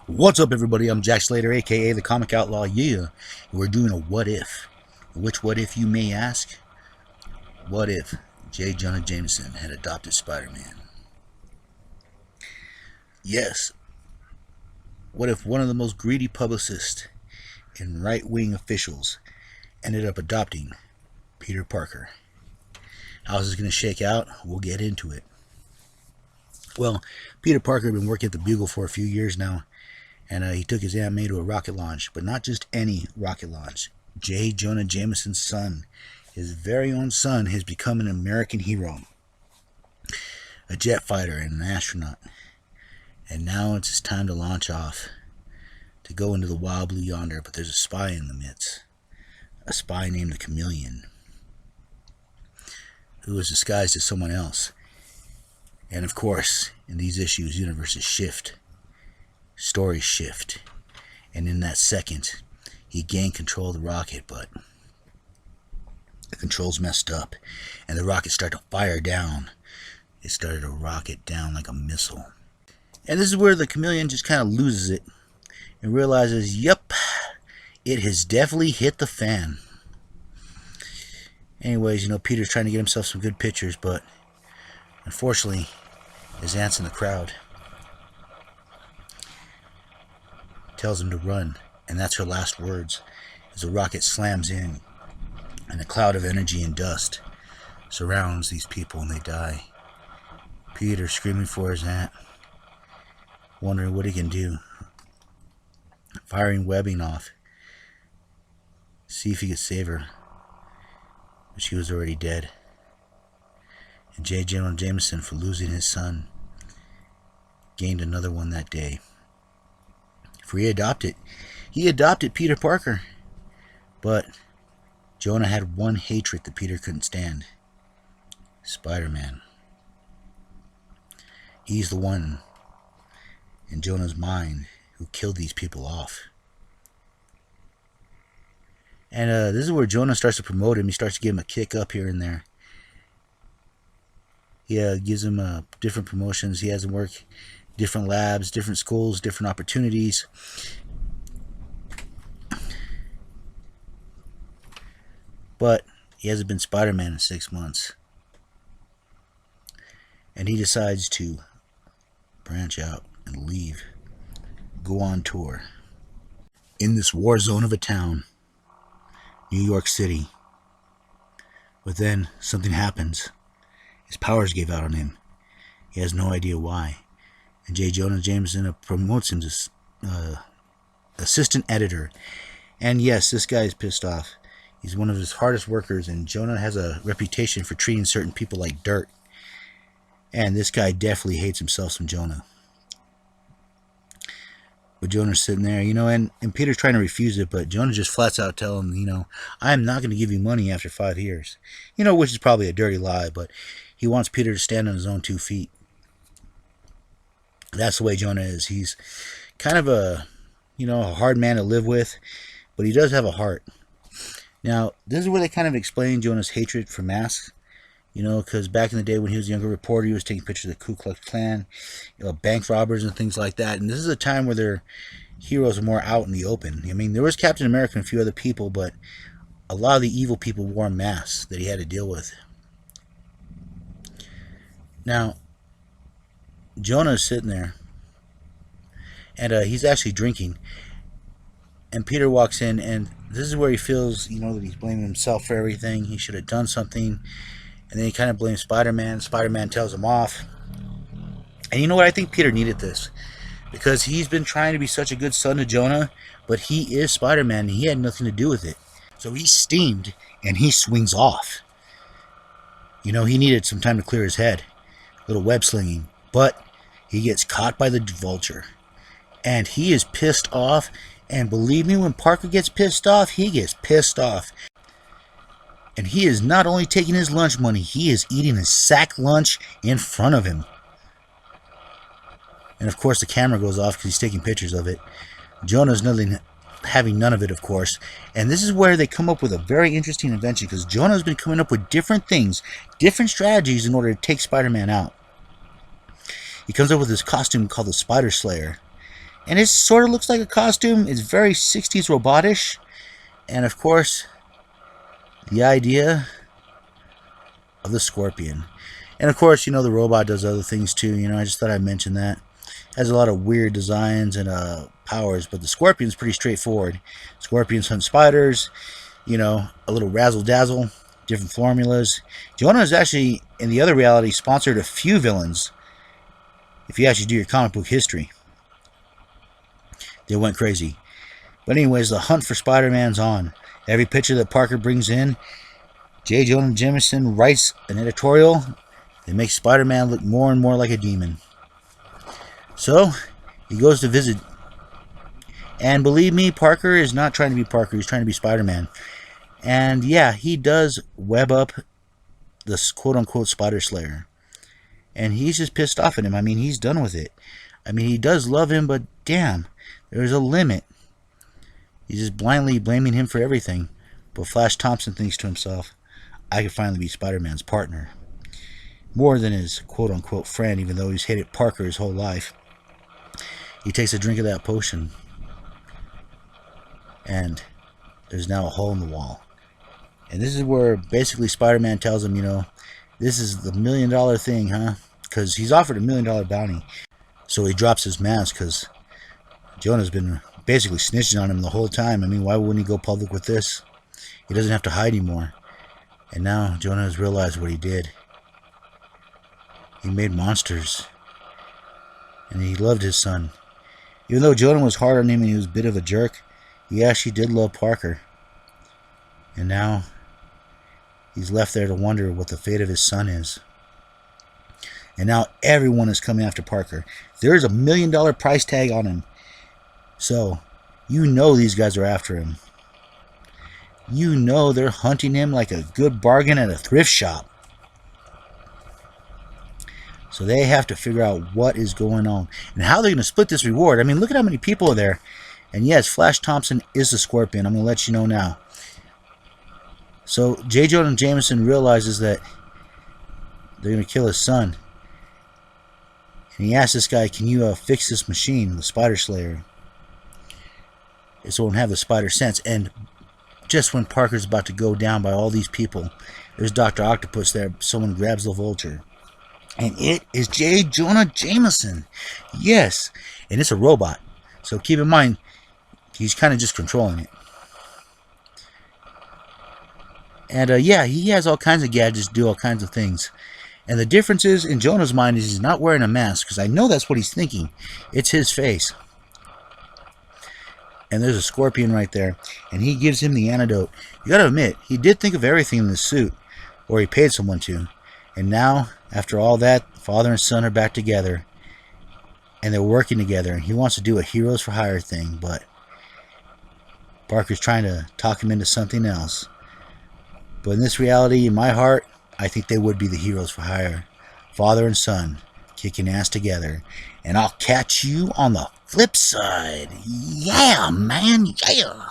What's up, everybody? I'm Jack Slater, aka the Comic Outlaw. Yeah, we're doing a what if. Which what if, you may ask? What if Jonah Jameson had adopted Spider-Man? Yes. What if one of the most greedy publicists and right-wing officials ended up adopting Peter Parker? How's this going to shake out? We'll get into it. Well, Peter Parker had been working at the Bugle for a few years now, and he took his Aunt May to a rocket launch, but not just any rocket launch. Jonah Jameson's son, his very own son, has become an American hero, a jet fighter and an astronaut. And now it's his time to launch off, to go into the wild blue yonder, but there's a spy in the midst, a spy named the Chameleon, who is disguised as someone else. And of course, in these issues, universes shift, stories shift, and in that second, he gained control of the rocket, but the controls messed up, and the rocket started to fire down. It started to rocket down like a missile. And this is where the Chameleon just kind of loses it and realizes, yep, it has definitely hit the fan. Anyways, Peter's trying to get himself some good pictures, but unfortunately, his aunt's in the crowd. Tells him to run, and that's her last words as the rocket slams in, and a cloud of energy and dust surrounds these people, and they die. Peter screaming for his aunt, wondering what he can do, firing webbing off, see if he could save her, but she was already dead. And Jonah Jameson, for losing his son, gained another one that day. For he adopted Peter Parker, but Jonah had one hatred that Peter couldn't stand: Spider-Man. He's the one in Jonah's mind who killed these people off. And this is where Jonah starts to promote him. He starts to give him a kick up here and there. He gives him different promotions. He has him work different labs, different schools, different opportunities. But he hasn't been Spider-Man in 6 months. And he decides to branch out and leave, go on tour in this war zone of a town, New York City. But then something happens. His powers gave out on him. He has no idea why. And Jonah Jameson promotes him to assistant editor. And yes, this guy is pissed off. He's one of his hardest workers, and Jonah has a reputation for treating certain people like dirt. And this guy definitely hates himself some Jonah. But Jonah's sitting there, and Peter's trying to refuse it, but Jonah just flats out telling him, I am not going to give you money after 5 years. Which is probably a dirty lie, but he wants Peter to stand on his own 2 feet. That's the way Jonah is. He's kind of a hard man to live with, but he does have a heart. Now, this is where they kind of explain Jonah's hatred for masks. Because back in the day when he was a younger reporter, he was taking pictures of the Ku Klux Klan, bank robbers and things like that. And this is a time where their heroes are more out in the open. There was Captain America and a few other people, but a lot of the evil people wore masks that he had to deal with. Now, Jonah's sitting there, and he's actually drinking. And Peter walks in, and this is where he feels, that he's blaming himself for everything. He should have done something. And then he kind of blames Spider-Man. Spider-Man tells him off. And you know what? I think Peter needed this, because he's been trying to be such a good son to Jonah, but he is Spider-Man, and he had nothing to do with it. So he's steamed, and he swings off. He needed some time to clear his head. A little web slinging. But he gets caught by the vulture. And he is pissed off. And believe me, when Parker gets pissed off, he gets pissed off. And he is not only taking his lunch money, he is eating his sack lunch in front of him. And of course the camera goes off because he's taking pictures of it. Jonah's having none of it, of course. And this is where they come up with a very interesting invention, because Jonah's been coming up with different things, different strategies in order to take Spider-Man out. He comes up with this costume called the Spider Slayer. And it sort of looks like a costume. It's very 60s robotish. And of course, the idea of the Scorpion. And of course, you know, the robot does other things too. You know, I just thought I'd mention that. Has a lot of weird designs and powers, but the Scorpion's pretty straightforward. Scorpions hunt spiders, you know, a little razzle dazzle, different formulas. Jonah is actually, in the other reality, sponsored a few villains. If you actually do your comic book history, they went crazy. But anyways, the hunt for Spider-Man's on. Every picture that Parker brings in, J. Jonah Jameson writes an editorial that makes Spider-Man look more and more like a demon. So, he goes to visit. And believe me, Parker is not trying to be Parker. He's trying to be Spider-Man. And yeah, he does web up this quote-unquote Spider Slayer. And he's just pissed off at him. I mean, he's done with it. I mean, he does love him, but damn, there's a limit. He's just blindly blaming him for everything. But Flash Thompson thinks to himself, I could finally be Spider-Man's partner. More than his quote-unquote friend, even though he's hated Parker his whole life. He takes a drink of that potion. And there's now a hole in the wall. And this is where basically Spider-Man tells him, you know, this is the $1 million thing, huh? Because he's offered a $1 million bounty. So he drops his mask because Jonah's been basically snitching on him the whole time. I mean, why wouldn't he go public with this? He doesn't have to hide anymore. And now Jonah has realized what he did. He made monsters. And he loved his son. Even though Jonah was hard on him and he was a bit of a jerk, he actually did love Parker. And now he's left there to wonder what the fate of his son is. And now everyone is coming after Parker. There's a $1 million price tag on him. So, you know these guys are after him. You know they're hunting him like a good bargain at a thrift shop. So they have to figure out what is going on and how they're going to split this reward. I mean, look at how many people are there. And yes, Flash Thompson is the Scorpion. I'm going to let you know now. So J. Jonah Jameson realizes that they're going to kill his son. And he asks this guy, can you fix this machine, the Spider Slayer? So it won't have the spider sense. And just when Parker's about to go down by all these people, there's Dr. Octopus there. Someone grabs the vulture. And it is J. Jonah Jameson. Yes. And it's a robot. So keep in mind, he's kind of just controlling it. And yeah, he has all kinds of gadgets to do all kinds of things. And the difference is, in Jonah's mind, is he's not wearing a mask. Because I know that's what he's thinking. It's his face. And there's a Scorpion right there. And he gives him the antidote. You gotta admit, he did think of everything in this suit. Or he paid someone to. And now, after all that, father and son are back together. And they're working together. And he wants to do a Heroes for Hire thing. But Parker's trying to talk him into something else. But in this reality, in my heart, I think they would be the Heroes for Hire. Father and son, kicking ass together. And I'll catch you on the flip side. Yeah, man, yeah.